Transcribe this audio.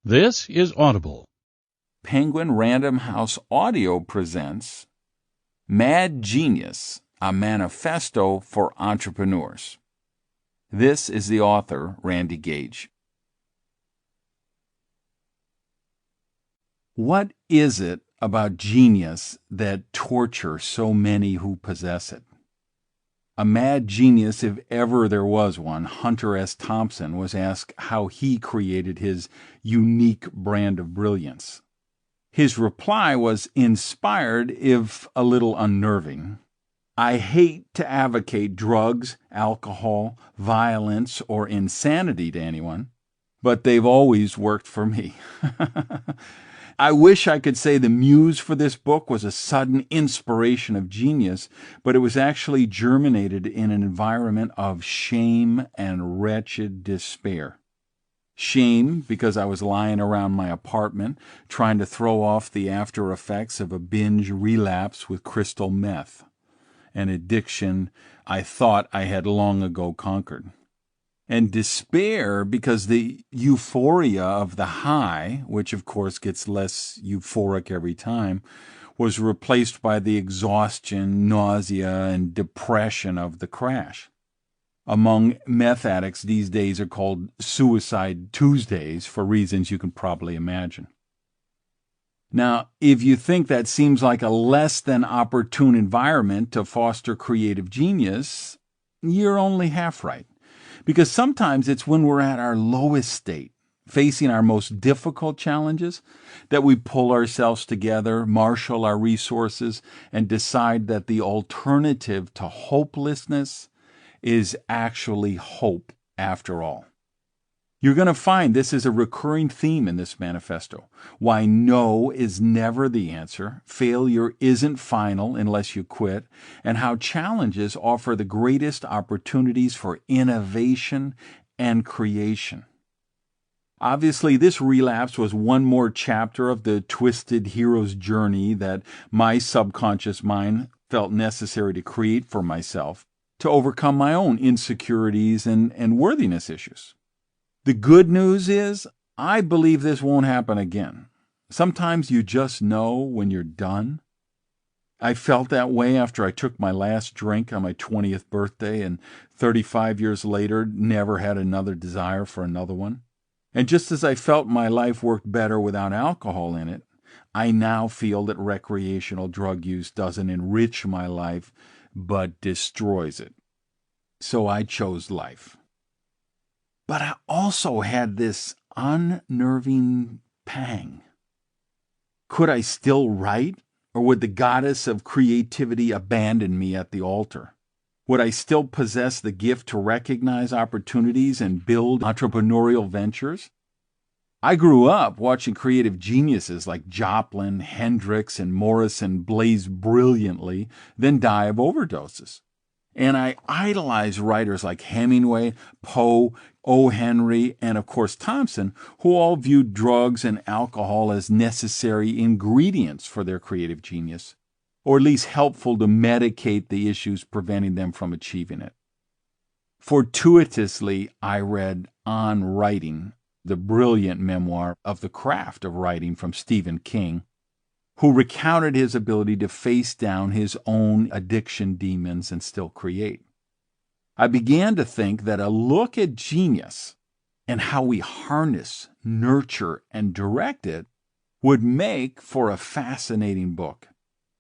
This is Audible. Penguin Random House Audio presents Mad Genius, a Manifesto for Entrepreneurs. This is the author, Randy Gage. What is it about genius that tortures so many who possess it? A mad genius, if ever there was one, Hunter S. Thompson, was asked how he created his unique brand of brilliance. His reply was inspired, if a little unnerving. I hate to advocate drugs, alcohol, violence, or insanity to anyone, but they've always worked for me. I wish I could say the muse for this book was a sudden inspiration of genius, but it was actually germinated in an environment of shame and wretched despair. Shame because I was lying around my apartment trying to throw off the after effects of a binge relapse with crystal meth, an addiction I thought I had long ago conquered. And despair because the euphoria of the high, which of course gets less euphoric every time, was replaced by the exhaustion, nausea, and depression of the crash. Among meth addicts, these days are called Suicide Tuesdays for reasons you can probably imagine. Now, if you think that seems like a less than opportune environment to foster creative genius, you're only half right. Because sometimes it's when we're at our lowest state, facing our most difficult challenges, that we pull ourselves together, marshal our resources, and decide that the alternative to hopelessness is actually hope after all. You're going to find this is a recurring theme in this manifesto. Why no is never the answer, failure isn't final unless you quit, and how challenges offer the greatest opportunities for innovation and creation. Obviously, this relapse was one more chapter of the twisted hero's journey that my subconscious mind felt necessary to create for myself to overcome my own insecurities and worthiness issues. The good news is, I believe this won't happen again. Sometimes you just know when you're done. I felt that way after I took my last drink on my 20th birthday, and 35 years later, never had another desire for another one. And just as I felt my life worked better without alcohol in it, I now feel that recreational drug use doesn't enrich my life, but destroys it. So I chose life. But I also had this unnerving pang. Could I still write, or would the goddess of creativity abandon me at the altar? Would I still possess the gift to recognize opportunities and build entrepreneurial ventures? I grew up watching creative geniuses like Joplin, Hendrix, and Morrison blaze brilliantly, then die of overdoses. And I idolize writers like Hemingway, Poe, O. Henry, and of course Thompson, who all viewed drugs and alcohol as necessary ingredients for their creative genius, or at least helpful to medicate the issues preventing them from achieving it. Fortuitously, I read On Writing, the brilliant memoir of the craft of writing from Stephen King, who recounted his ability to face down his own addiction demons and still create. I began to think that a look at genius and how we harness, nurture, and direct it would make for a fascinating book.